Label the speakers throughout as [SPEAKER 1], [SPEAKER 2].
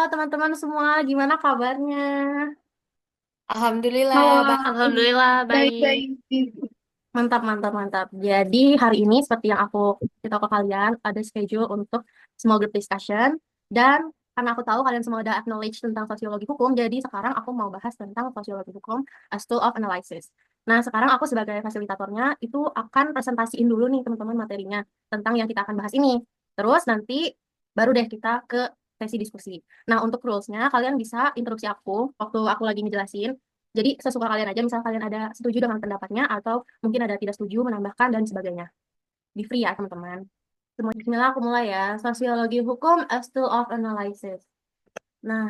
[SPEAKER 1] Halo teman-teman semua, gimana kabarnya?
[SPEAKER 2] Alhamdulillah,
[SPEAKER 1] Halo,
[SPEAKER 2] baik.
[SPEAKER 1] Alhamdulillah baik. Mantap, mantap, mantap. Jadi hari ini seperti yang aku cerita ke kalian, ada schedule untuk small group discussion. Dan karena aku tahu kalian semua udah acknowledge tentang sosiologi hukum, jadi sekarang aku mau bahas tentang sosiologi hukum as tool of analysis. Nah, sekarang aku sebagai fasilitatornya itu akan presentasiin dulu nih teman-teman materinya tentang yang kita akan bahas ini. Terus nanti baru deh kita ke sesi diskusi. Nah, untuk rules-nya kalian bisa interupsi aku waktu aku lagi ngejelasin. Jadi sesuka kalian aja, misal kalian ada setuju dengan pendapatnya atau mungkin ada tidak setuju, menambahkan dan sebagainya. Be free ya teman-teman. Bismillah aku mulai ya. Sosiologi hukum as tool of analysis. Nah,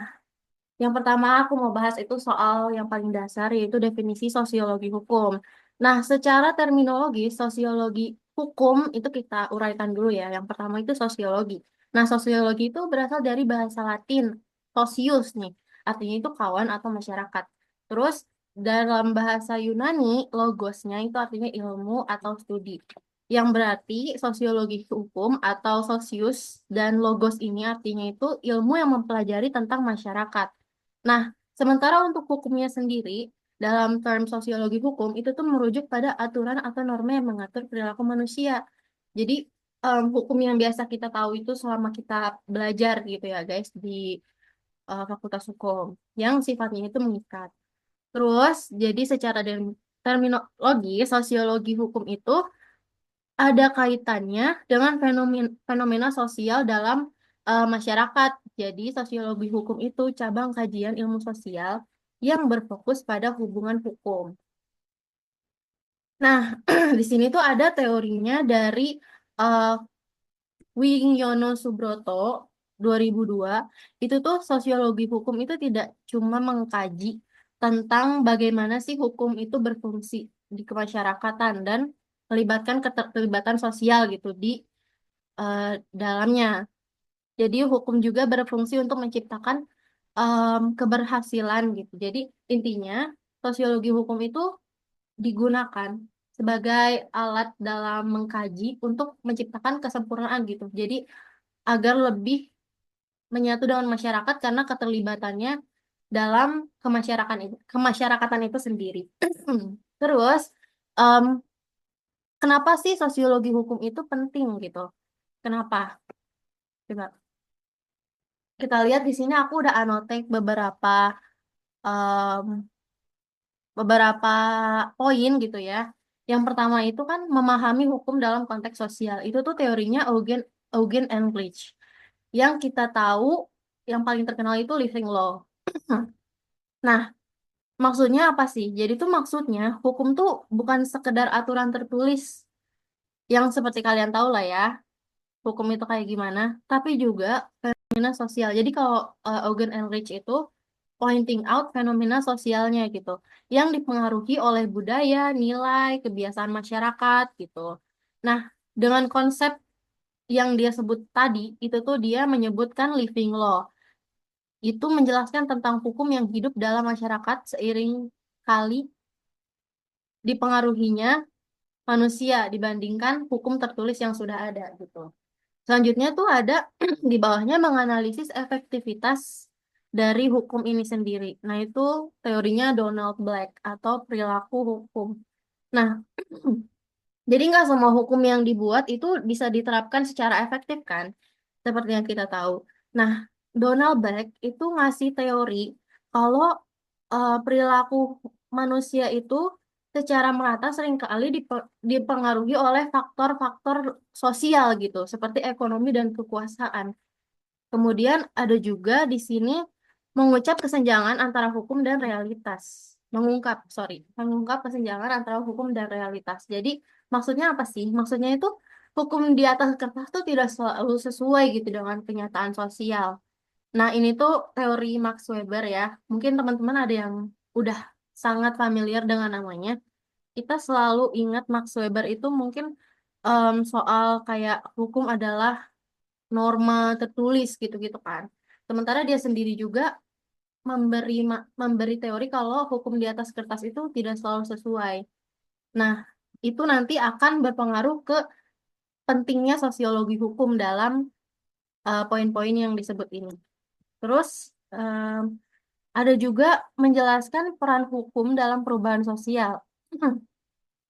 [SPEAKER 1] yang pertama aku mau bahas itu soal yang paling dasar yaitu definisi sosiologi hukum. Nah, secara terminologi sosiologi hukum itu kita uraikan dulu ya. Yang pertama itu sosiologi. Nah, sosiologi itu berasal dari bahasa Latin socius nih. Artinya itu kawan atau masyarakat. Terus dalam bahasa Yunani logosnya itu artinya ilmu atau studi. Yang berarti sosiologi hukum atau sosius dan logos ini artinya itu ilmu yang mempelajari tentang masyarakat. Nah, sementara untuk hukumnya sendiri, dalam term sosiologi hukum, itu tuh merujuk pada aturan atau norma yang mengatur perilaku manusia. Jadi, hukum yang biasa kita tahu itu selama kita belajar gitu ya guys, di Fakultas Hukum, yang sifatnya itu mengikat. Terus, jadi secara terminologi, sosiologi hukum itu ada kaitannya dengan fenomena sosial dalam masyarakat. Jadi, sosiologi hukum itu cabang kajian ilmu sosial yang berfokus pada hubungan hukum. Nah, di sini tuh ada teorinya dari uh, Wingyono Subroto 2002. Itu tuh sosiologi hukum itu tidak cuma mengkaji tentang bagaimana sih hukum itu berfungsi di kemasyarakatan dan melibatkan keterlibatan sosial gitu di eh, dalamnya. Jadi hukum juga berfungsi untuk menciptakan keberhasilan gitu. Jadi intinya sosiologi hukum itu digunakan sebagai alat dalam mengkaji untuk menciptakan kesempurnaan gitu. Jadi agar lebih menyatu dengan masyarakat karena keterlibatannya dalam kemasyarakatan itu sendiri. Terus em, kenapa sih sosiologi hukum itu penting gitu? Kenapa? Coba kita lihat di sini aku udah annotate em, beberapa poin gitu ya. Yang pertama itu kan memahami hukum dalam konteks sosial. Itu tuh teorinya Eugen Enrich. Yang kita tahu yang paling terkenal itu living law. Nah, maksudnya apa sih? Jadi tuh maksudnya hukum tuh bukan sekedar aturan tertulis yang seperti kalian tahu lah ya, hukum itu kayak gimana, tapi juga fenomena sosial. Jadi kalau Eugen Enrich itu pointing out fenomena sosialnya gitu, yang dipengaruhi oleh budaya, nilai, kebiasaan masyarakat gitu. Nah, dengan konsep yang dia sebut tadi, itu tuh dia menyebutkan living law. Itu menjelaskan tentang hukum yang hidup dalam masyarakat seiring kali dipengaruhinya manusia dibandingkan hukum tertulis yang sudah ada gitu. Selanjutnya tuh ada di bawahnya menganalisis efektivitas dari hukum ini sendiri. Nah, itu teorinya Donald Black atau perilaku hukum. Nah, jadi nggak semua hukum yang dibuat itu bisa diterapkan secara efektif kan, seperti yang kita tahu. Nah, Donald Black itu ngasih teori kalau perilaku manusia itu secara merata seringkali dipengaruhi oleh faktor-faktor sosial gitu, seperti ekonomi dan kekuasaan. Kemudian ada juga di sini mengucap kesenjangan antara hukum dan realitas. Mengungkap kesenjangan antara hukum dan realitas. Jadi maksudnya apa sih? Maksudnya itu hukum di atas kertas tuh tidak selalu sesuai gitu dengan kenyataan sosial. Nah, ini tuh teori Max Weber ya. Mungkin teman-teman ada yang udah sangat familiar dengan namanya. Kita selalu ingat Max Weber itu mungkin soal kayak hukum adalah norma tertulis gitu-gitu kan. Sementara dia sendiri juga memberi teori kalau hukum di atas kertas itu tidak selalu sesuai. Nah, itu nanti akan berpengaruh ke pentingnya sosiologi hukum dalam poin-poin yang disebut ini. Terus ada juga menjelaskan peran hukum dalam perubahan sosial.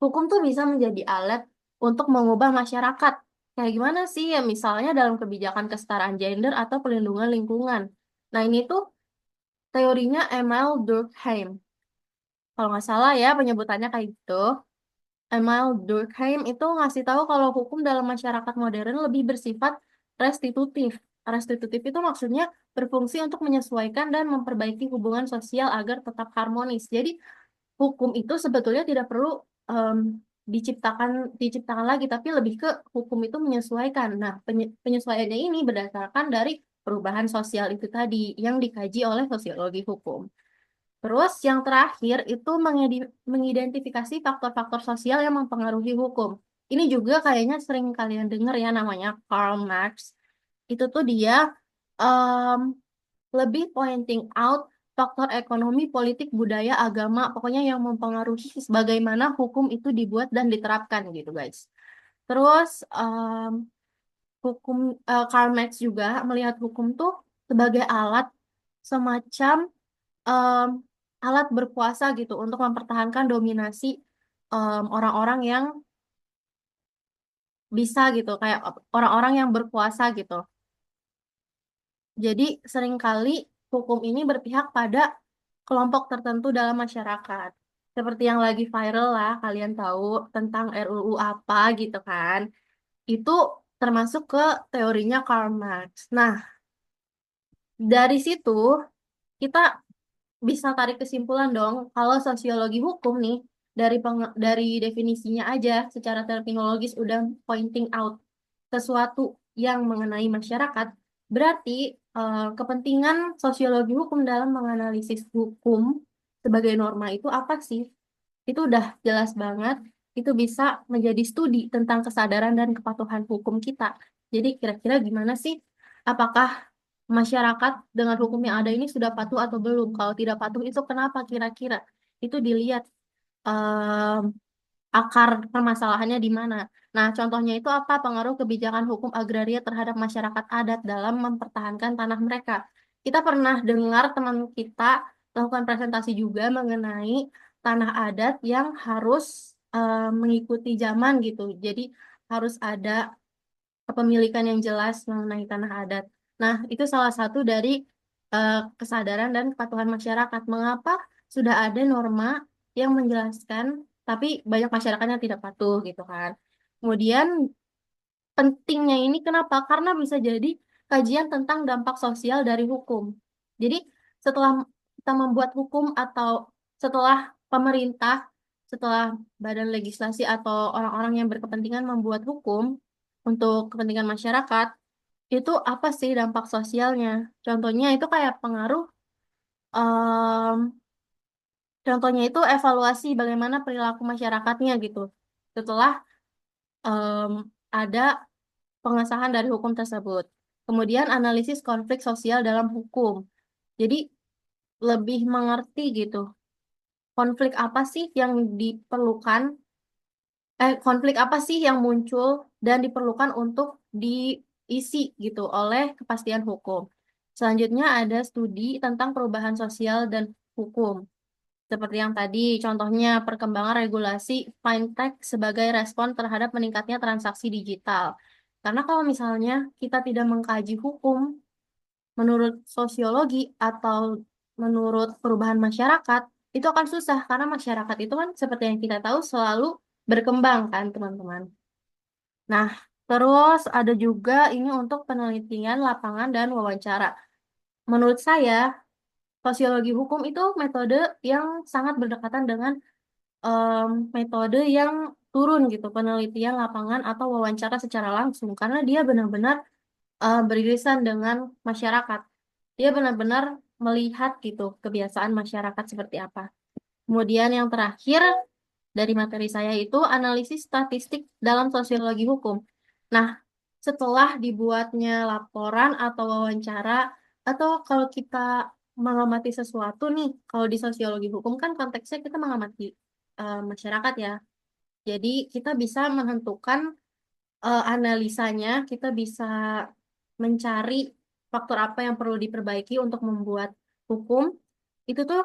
[SPEAKER 1] Hukum tuh bisa menjadi alat untuk mengubah masyarakat. Kayak gimana sih ya misalnya dalam kebijakan kesetaraan gender atau pelindungan lingkungan. Nah ini tuh teorinya Emil Durkheim. Kalau nggak salah ya penyebutannya kayak gitu. Emil Durkheim itu ngasih tahu kalau hukum dalam masyarakat modern lebih bersifat restitutif. Restitutif itu maksudnya berfungsi untuk menyesuaikan dan memperbaiki hubungan sosial agar tetap harmonis. Jadi hukum itu sebetulnya tidak perlu em, diciptakan diciptakan lagi, tapi lebih ke hukum itu menyesuaikan. Nah, penyesuaiannya ini berdasarkan dari perubahan sosial itu tadi yang dikaji oleh sosiologi hukum. Terus yang terakhir itu mengidentifikasi faktor-faktor sosial yang mempengaruhi hukum. Ini juga kayaknya sering kalian dengar ya namanya Karl Marx. Itu tuh dia em, lebih pointing out faktor ekonomi, politik, budaya, agama, pokoknya yang mempengaruhi bagaimana hukum itu dibuat dan diterapkan gitu guys. Terus hukum Karl Marx juga melihat hukum tuh sebagai alat semacam em, alat berkuasa gitu untuk mempertahankan dominasi orang-orang yang bisa gitu kayak orang-orang yang berkuasa gitu. Jadi seringkali hukum ini berpihak pada kelompok tertentu dalam masyarakat. Seperti yang lagi viral lah, kalian tahu tentang RUU apa gitu kan. Itu termasuk ke teorinya Karl Marx. Nah, dari situ kita bisa tarik kesimpulan dong kalau sosiologi hukum nih dari definisinya aja secara terminologis udah pointing out sesuatu yang mengenai masyarakat, berarti kepentingan sosiologi hukum dalam menganalisis hukum sebagai norma itu apa sih? Itu udah jelas banget. Itu bisa menjadi studi tentang kesadaran dan kepatuhan hukum kita. Jadi kira-kira gimana sih? Apakah masyarakat dengan hukum yang ada ini sudah patuh atau belum? Kalau tidak patuh itu kenapa kira-kira? Itu dilihat em, akar permasalahannya di mana. Nah, contohnya itu apa? Pengaruh kebijakan hukum agraria terhadap masyarakat adat dalam mempertahankan tanah mereka. Kita pernah dengar teman kita melakukan presentasi juga mengenai tanah adat yang harus mengikuti zaman gitu. Jadi harus ada kepemilikan yang jelas mengenai tanah adat. Nah, itu salah satu dari kesadaran dan kepatuhan masyarakat. Mengapa sudah ada norma yang menjelaskan, tapi banyak masyarakat yang tidak patuh gitu kan. Kemudian pentingnya ini kenapa? Karena bisa jadi kajian tentang dampak sosial dari hukum. Jadi setelah kita membuat hukum atau setelah pemerintah, setelah badan legislasi atau orang-orang yang berkepentingan membuat hukum untuk kepentingan masyarakat, itu apa sih dampak sosialnya? Contohnya itu kayak pengaruh, em, contohnya itu evaluasi bagaimana perilaku masyarakatnya gitu. Setelah em, ada pengesahan dari hukum tersebut. Kemudian analisis konflik sosial dalam hukum. Jadi lebih mengerti gitu. Konflik apa sih yang diperlukan, konflik apa sih yang muncul dan diperlukan untuk diisi gitu oleh kepastian hukum. Selanjutnya ada studi tentang perubahan sosial dan hukum. Seperti yang tadi, contohnya perkembangan regulasi fintech sebagai respon terhadap meningkatnya transaksi digital. Karena kalau misalnya kita tidak mengkaji hukum menurut sosiologi atau menurut perubahan masyarakat, itu akan susah karena masyarakat itu kan seperti yang kita tahu selalu berkembang kan, teman-teman. Nah, terus ada juga ini untuk penelitian lapangan dan wawancara. Menurut saya, sosiologi hukum itu metode yang sangat berdekatan dengan em, metode yang turun gitu, penelitian lapangan atau wawancara secara langsung, karena dia benar-benar beririsan dengan masyarakat. Dia benar-benar melihat gitu kebiasaan masyarakat seperti apa. Kemudian yang terakhir dari materi saya itu analisis statistik dalam sosiologi hukum. Nah, setelah dibuatnya laporan atau wawancara, atau kalau kita mengamati sesuatu nih, kalau di sosiologi hukum kan konteksnya kita mengamati masyarakat ya. Jadi kita bisa menentukan analisanya, kita bisa mencari faktor apa yang perlu diperbaiki untuk membuat hukum itu tuh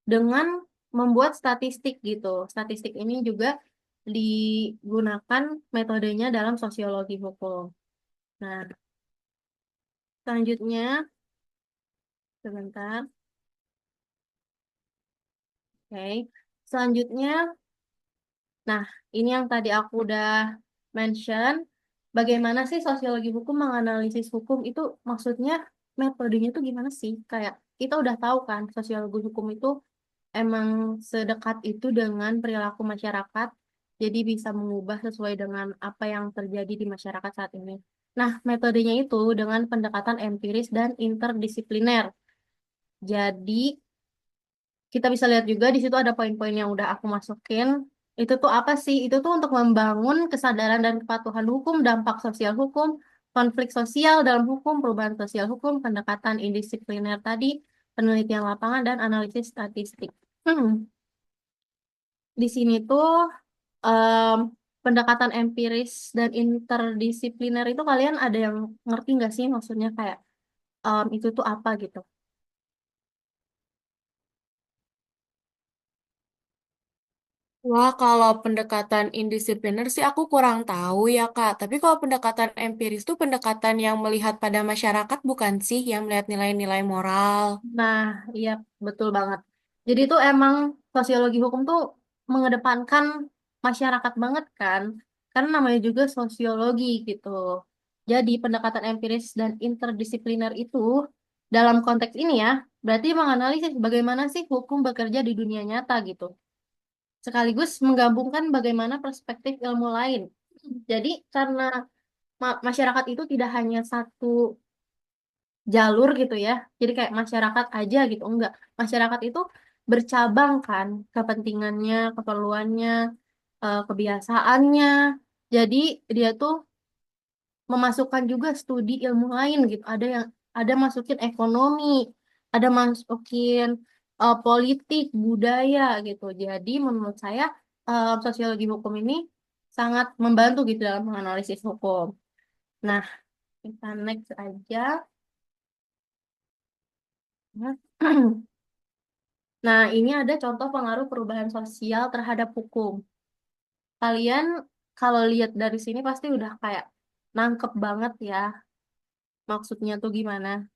[SPEAKER 1] dengan membuat statistik gitu. Statistik ini juga digunakan metodenya dalam sosiologi hukum. Nah, selanjutnya, sebentar. Oke. Selanjutnya, nah, ini yang tadi aku udah mention, bagaimana sih sosiologi hukum menganalisis hukum itu maksudnya metodenya itu gimana sih? Kayak kita udah tahu kan sosiologi hukum itu emang sedekat itu dengan perilaku masyarakat, jadi bisa mengubah sesuai dengan apa yang terjadi di masyarakat saat ini. Nah, metodenya itu dengan pendekatan empiris dan interdisipliner. Jadi, kita bisa lihat juga di situ ada poin-poin yang udah aku masukin. Itu tuh apa sih? Itu tuh untuk membangun kesadaran dan kepatuhan hukum, dampak sosial hukum, konflik sosial dalam hukum, perubahan sosial hukum, pendekatan indisipliner tadi, penelitian lapangan, dan analisis statistik. Di sini tuh em, pendekatan empiris dan interdisipliner itu kalian ada yang ngerti nggak sih maksudnya kayak itu tuh apa gitu?
[SPEAKER 2] Wah, kalau pendekatan indisipliner sih aku kurang tahu ya, Kak. Tapi kalau pendekatan empiris tuh pendekatan yang melihat pada masyarakat bukan sih, yang melihat nilai-nilai moral.
[SPEAKER 1] Nah, iya betul banget. Jadi itu emang sosiologi hukum tuh mengedepankan masyarakat banget kan, karena namanya juga sosiologi gitu. Jadi pendekatan empiris dan interdisipliner itu dalam konteks ini ya, berarti menganalisis bagaimana sih hukum bekerja di dunia nyata gitu. Sekaligus menggabungkan bagaimana perspektif ilmu lain. Jadi karena masyarakat itu tidak hanya satu jalur gitu ya. Jadi kayak masyarakat aja gitu. Enggak. Masyarakat itu bercabang kan kepentingannya, keperluannya, kebiasaannya. Jadi dia tuh memasukkan juga studi ilmu lain gitu. Ada masukin ekonomi, ada masukin politik, budaya gitu. Jadi menurut saya sosiologi hukum ini sangat membantu gitu dalam menganalisis hukum. Nah, kita next aja. Nah, ini ada contoh pengaruh perubahan sosial terhadap hukum. Kalian kalau lihat dari sini pasti udah kayak nangkep banget ya maksudnya tuh gimana.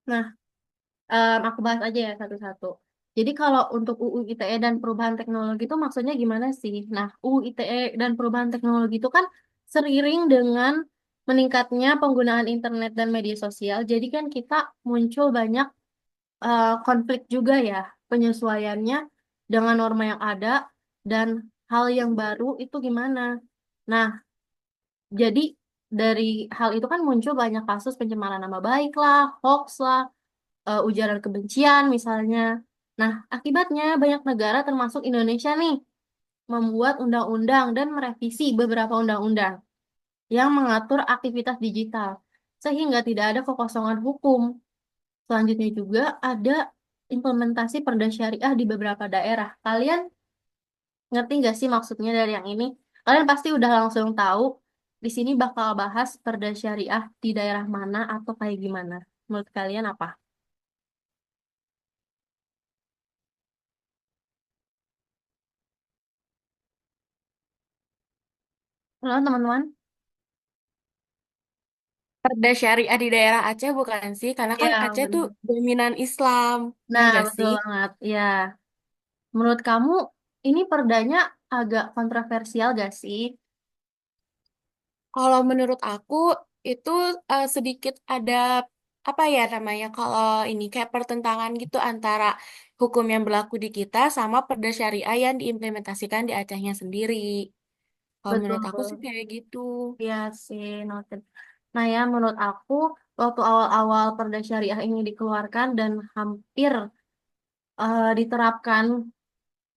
[SPEAKER 1] Nah, aku bahas aja ya satu-satu. Jadi kalau untuk UU ITE dan perubahan teknologi itu maksudnya gimana sih? Nah, UU ITE dan perubahan teknologi itu kan seiring dengan meningkatnya penggunaan internet dan media sosial. Jadi kan kita muncul banyak konflik juga ya penyesuaiannya dengan norma yang ada dan hal yang baru itu gimana. Nah, jadi dari hal itu kan muncul banyak kasus pencemaran nama baik lah, hoax lah, ujaran kebencian misalnya. Nah, akibatnya banyak negara termasuk Indonesia nih membuat undang-undang dan merevisi beberapa undang-undang yang mengatur aktivitas digital sehingga tidak ada kekosongan hukum. Selanjutnya juga ada implementasi perda syariah di beberapa daerah. Kalian ngerti nggak sih maksudnya dari yang ini? Kalian pasti udah langsung tahu di sini bakal bahas perda syariah di daerah mana atau kayak gimana. Menurut kalian apa? Halo teman-teman?
[SPEAKER 2] Perda syariah di daerah Aceh bukan sih? Karena kan
[SPEAKER 1] Ya,
[SPEAKER 2] Aceh tuh
[SPEAKER 1] benar.
[SPEAKER 2] dominan Islam. Ya
[SPEAKER 1] Nah,
[SPEAKER 2] nggak
[SPEAKER 1] betul
[SPEAKER 2] sih?
[SPEAKER 1] banget. Ya, menurut kamu ini perdanya agak kontroversial gak sih?
[SPEAKER 2] Kalau menurut aku itu sedikit ada apa ya namanya kalau ini kayak pertentangan gitu antara hukum yang berlaku di kita sama perda syariah yang diimplementasikan di Acehnya sendiri. Kalau menurut aku sih
[SPEAKER 1] Betul.
[SPEAKER 2] kayak gitu.
[SPEAKER 1] Ya sih, noted. Nah ya, menurut aku waktu awal-awal perda syariah ini dikeluarkan dan hampir diterapkan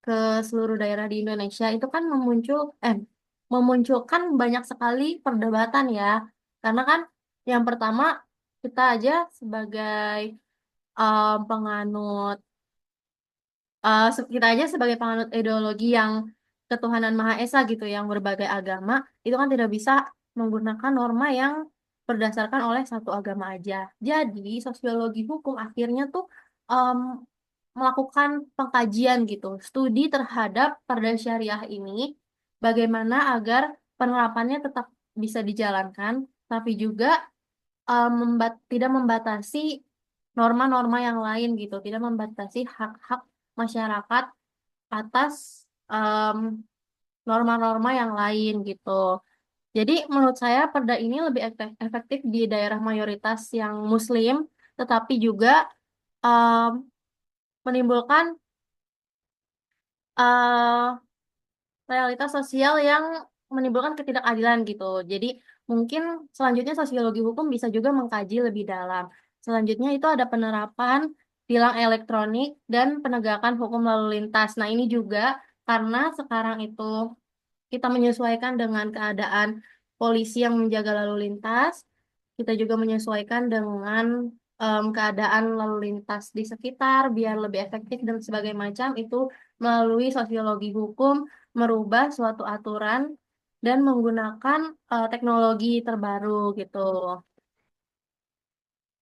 [SPEAKER 1] ke seluruh daerah di Indonesia itu kan memunculkan banyak sekali perdebatan ya. Karena kan yang pertama kita aja sebagai penganut kita aja sebagai penganut ideologi yang ketuhanan Maha Esa gitu yang berbagai agama itu kan tidak bisa menggunakan norma yang berdasarkan oleh satu agama aja. Jadi, sosiologi hukum akhirnya tuh em, melakukan pengkajian gitu, studi terhadap perda syariah ini, bagaimana agar penerapannya tetap bisa dijalankan, tapi juga tidak membatasi norma-norma yang lain gitu, tidak membatasi hak-hak masyarakat atas em, norma-norma yang lain gitu. Jadi menurut saya perda ini lebih efektif di daerah mayoritas yang Muslim, tetapi juga em, menimbulkan realitas sosial yang menimbulkan ketidakadilan gitu. Jadi mungkin selanjutnya sosiologi hukum bisa juga mengkaji lebih dalam. Selanjutnya itu ada penerapan tilang elektronik dan penegakan hukum lalu lintas. Nah, ini juga karena sekarang itu kita menyesuaikan dengan keadaan polisi yang menjaga lalu lintas. Kita juga menyesuaikan dengan keadaan lalu lintas di sekitar biar lebih efektif dan sebagainya macam itu melalui sosiologi hukum merubah suatu aturan dan menggunakan teknologi terbaru gitu.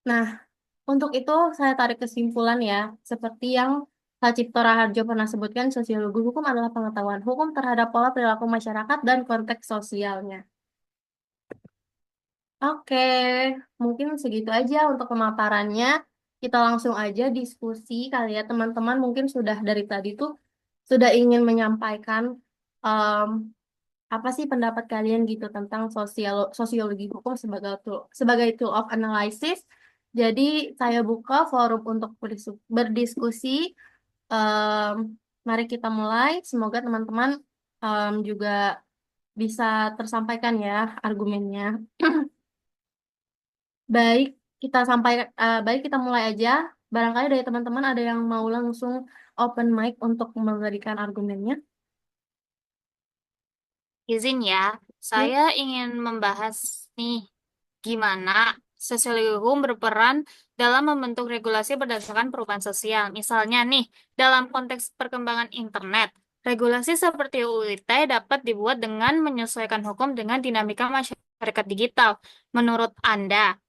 [SPEAKER 1] Nah, untuk itu saya tarik kesimpulan ya, seperti yang Pak Cipto Raharjo pernah sebutkan, sosiologi hukum adalah pengetahuan hukum terhadap pola perilaku masyarakat dan konteks sosialnya. Oke, mungkin segitu aja untuk pemaparannya. Kita langsung aja diskusi kali ya, teman-teman mungkin sudah dari tadi tuh sudah ingin menyampaikan em, apa sih pendapat kalian gitu tentang sosiologi hukum sebagai tool of analysis. Jadi saya buka forum untuk berdiskusi. Em, Mari kita mulai. Semoga teman-teman juga bisa tersampaikan ya argumennya. Baik, baik kita mulai aja. Barangkali dari teman-teman ada yang mau langsung open mic untuk memberikan argumennya.
[SPEAKER 3] Izin ya,
[SPEAKER 1] Yuk.
[SPEAKER 3] saya ingin membahas nih gimana sosiologi hukum berperan dalam membentuk regulasi berdasarkan perubahan sosial. Misalnya nih, dalam konteks perkembangan internet, regulasi seperti UU ITE dapat dibuat dengan menyesuaikan hukum dengan dinamika masyarakat digital. Menurut Anda,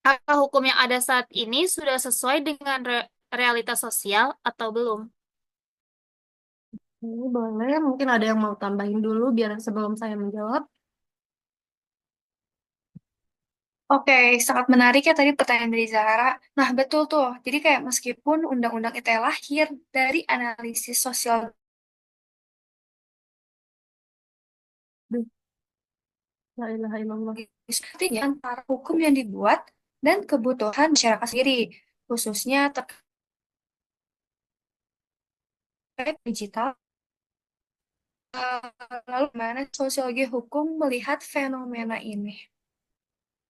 [SPEAKER 3] apakah hukum yang ada saat ini sudah sesuai dengan realitas sosial atau belum?
[SPEAKER 1] Ini boleh, mungkin ada yang mau tambahin dulu biar sebelum saya menjawab.
[SPEAKER 4] Oke, sangat menarik ya tadi pertanyaan dari Zahra. Nah, betul tuh. Jadi kayak meskipun Undang-Undang ITE lahir dari analisis sosial
[SPEAKER 1] Duh, la ilaha illallah.
[SPEAKER 4] artinya antara hukum yang dibuat dan kebutuhan masyarakat sendiri, khususnya terkait digital. Lalu mana sosiologi hukum melihat fenomena ini?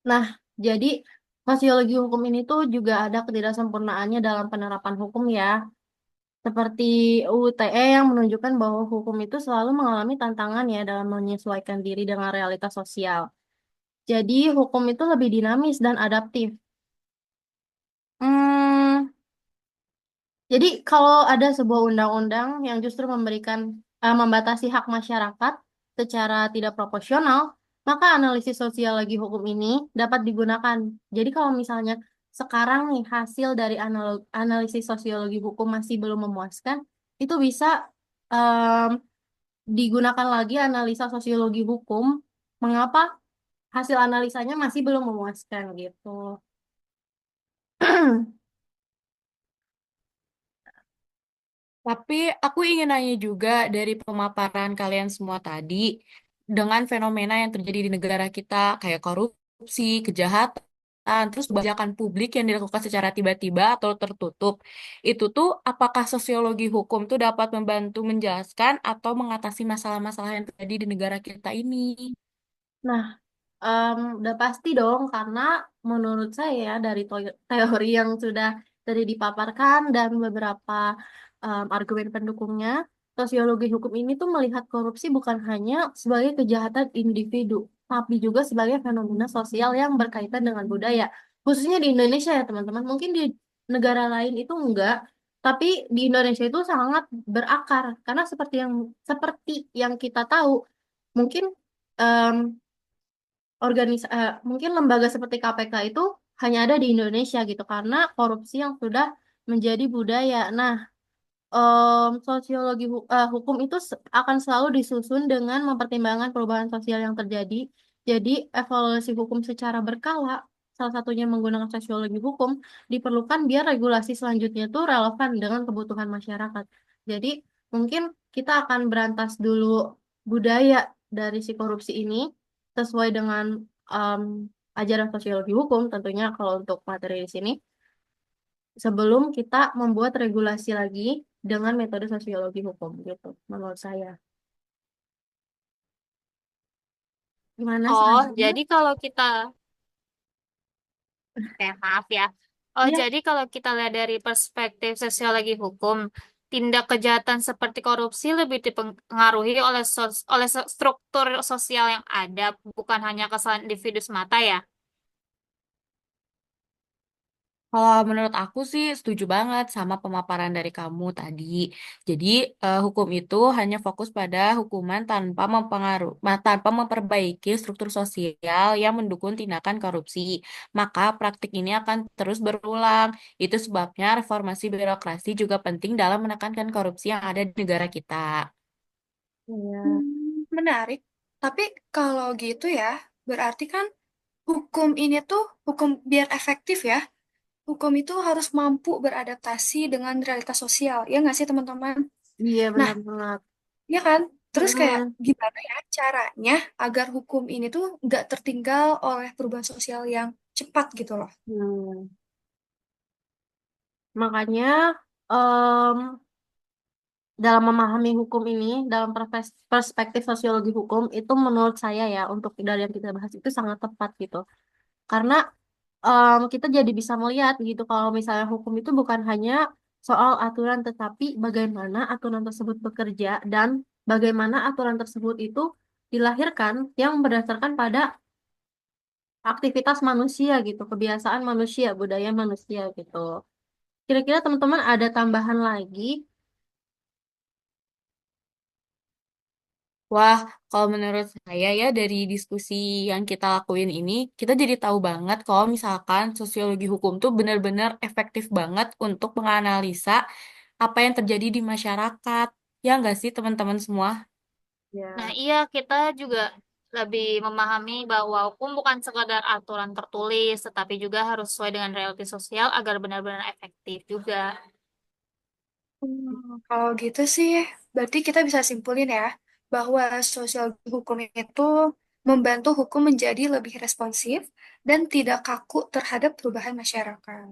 [SPEAKER 1] Nah, jadi sosiologi hukum ini tuh juga ada ketidaksempurnaannya dalam penerapan hukum ya. Seperti UU ITE yang menunjukkan bahwa hukum itu selalu mengalami tantangan ya dalam menyesuaikan diri dengan realitas sosial. Jadi hukum itu lebih dinamis dan adaptif. Hmm, jadi kalau ada sebuah undang-undang yang justru membatasi hak masyarakat secara tidak proporsional, maka analisis sosiologi hukum ini dapat digunakan. Jadi kalau misalnya sekarang nih hasil dari analisis sosiologi hukum masih belum memuaskan, itu bisa em, digunakan lagi analisa sosiologi hukum. Mengapa hasil analisanya masih belum memuaskan gitu.
[SPEAKER 2] Tapi aku ingin nanya juga dari pemaparan kalian semua tadi, dengan fenomena yang terjadi di negara kita, kayak korupsi, kejahatan, terus kebijakan publik yang dilakukan secara tiba-tiba atau tertutup, itu tuh apakah sosiologi hukum tuh dapat membantu menjelaskan atau mengatasi masalah-masalah yang terjadi di negara kita ini?
[SPEAKER 1] Nah, udah pasti dong, karena menurut saya dari teori yang sudah tadi dipaparkan dan beberapa argumen pendukungnya, sosiologi hukum ini tuh melihat korupsi bukan hanya sebagai kejahatan individu, tapi juga sebagai fenomena sosial yang berkaitan dengan budaya. Khususnya di Indonesia ya teman-teman, mungkin di negara lain itu enggak, tapi di Indonesia itu sangat berakar, karena seperti yang kita tahu, mungkin mungkin lembaga seperti KPK itu hanya ada di Indonesia gitu karena korupsi yang sudah menjadi budaya. Nah, hukum itu akan selalu disusun dengan mempertimbangkan perubahan sosial yang terjadi. Jadi, evaluasi hukum secara berkala, salah satunya menggunakan sosiologi hukum, diperlukan biar regulasi selanjutnya itu relevan dengan kebutuhan masyarakat. Jadi, mungkin kita akan berantas dulu budaya dari si korupsi ini sesuai dengan em, ajaran sosiologi hukum, tentunya kalau untuk materi di sini sebelum kita membuat regulasi lagi dengan metode sosiologi hukum gitu menurut saya. Gimana
[SPEAKER 3] Oh,
[SPEAKER 1] selanjutnya?
[SPEAKER 3] jadi kalau kita, maaf ya. Oh,
[SPEAKER 1] Iya,
[SPEAKER 3] jadi kalau kita lihat dari perspektif sosiologi hukum, tindak kejahatan seperti korupsi lebih dipengaruhi oleh struktur sosial yang ada, bukan hanya kesalahan individu semata ya.
[SPEAKER 2] Kalau menurut aku sih setuju banget sama pemaparan dari kamu tadi. Jadi hukum itu hanya fokus pada hukuman tanpa memperbaiki struktur sosial yang mendukung tindakan korupsi. Maka praktik ini akan terus berulang. Itu sebabnya reformasi birokrasi juga penting dalam menekankan korupsi yang ada di negara kita.
[SPEAKER 1] iya,
[SPEAKER 4] Menarik. Tapi kalau gitu ya, berarti kan hukum ini tuh, hukum biar efektif ya, hukum itu harus mampu beradaptasi dengan realitas sosial. Ya nggak sih teman-teman?
[SPEAKER 1] iya
[SPEAKER 4] Nah,
[SPEAKER 1] benar banget.
[SPEAKER 4] ya kan? Terus kayak
[SPEAKER 1] Mm-mm.
[SPEAKER 4] gimana ya caranya agar hukum ini tuh nggak tertinggal oleh perubahan sosial yang cepat gitu loh.
[SPEAKER 1] Hmm. Makanya em, dalam memahami hukum ini, dalam perspektif sosiologi hukum, itu menurut saya ya, untuk dari yang kita bahas itu sangat tepat gitu. Karena kita jadi bisa melihat gitu kalau misalnya hukum itu bukan hanya soal aturan tetapi bagaimana aturan tersebut bekerja dan bagaimana aturan tersebut itu dilahirkan yang berdasarkan pada aktivitas manusia gitu, kebiasaan manusia, budaya manusia gitu. Kira-kira teman-teman ada tambahan lagi?
[SPEAKER 2] Wah, kalau menurut saya ya dari diskusi yang kita lakuin ini, kita jadi tahu banget kalau misalkan sosiologi hukum tuh benar-benar efektif banget untuk menganalisa apa yang terjadi di masyarakat. Ya nggak sih teman-teman semua?
[SPEAKER 3] Nah,
[SPEAKER 1] Ya.
[SPEAKER 3] iya kita juga lebih memahami bahwa hukum bukan sekadar aturan tertulis, tetapi juga harus sesuai dengan realiti sosial agar benar-benar efektif juga.
[SPEAKER 4] Kalau gitu sih, berarti kita bisa simpulin ya, bahwa sosial hukum itu membantu hukum menjadi lebih responsif dan tidak kaku terhadap perubahan masyarakat.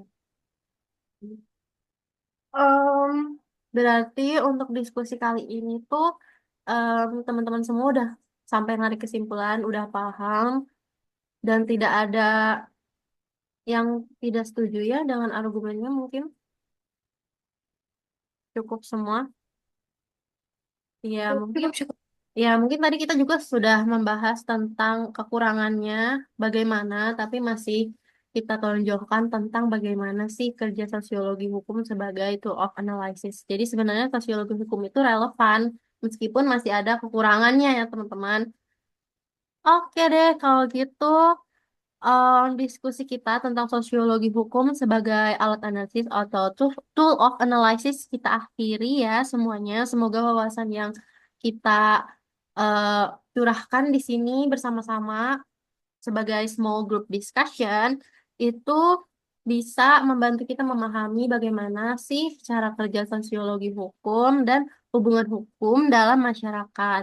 [SPEAKER 1] Em, Berarti untuk diskusi kali ini tuh teman-teman semua udah sampai narik kesimpulan, udah paham dan tidak ada yang tidak setuju ya dengan argumennya mungkin cukup semua. Ya mungkin
[SPEAKER 4] Cukup cukup.
[SPEAKER 1] mungkin tadi kita juga sudah membahas tentang kekurangannya bagaimana, tapi masih kita tonjolkan tentang bagaimana sih kerja sosiologi hukum sebagai tool of analysis. Jadi sebenarnya sosiologi hukum itu relevan meskipun masih ada kekurangannya ya teman-teman. Oke deh kalau gitu diskusi kita tentang sosiologi hukum sebagai alat analisis atau tool of analysis kita akhiri ya semuanya. Semoga wawasan yang kita eh, curahkan di sini bersama-sama sebagai small group discussion itu bisa membantu kita memahami bagaimana sih cara kerja sosiologi hukum dan hubungan hukum dalam masyarakat.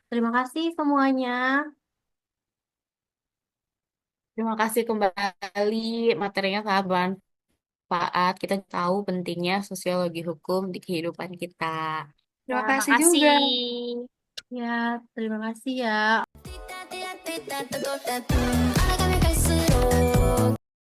[SPEAKER 1] Terima kasih semuanya.
[SPEAKER 2] Terima kasih kembali, materinya sangat bermanfaat. Kita tahu pentingnya sosiologi hukum di kehidupan kita.
[SPEAKER 4] Terima
[SPEAKER 3] Ya,
[SPEAKER 4] kasih juga.
[SPEAKER 3] makasih.
[SPEAKER 1] Ya, terima kasih ya.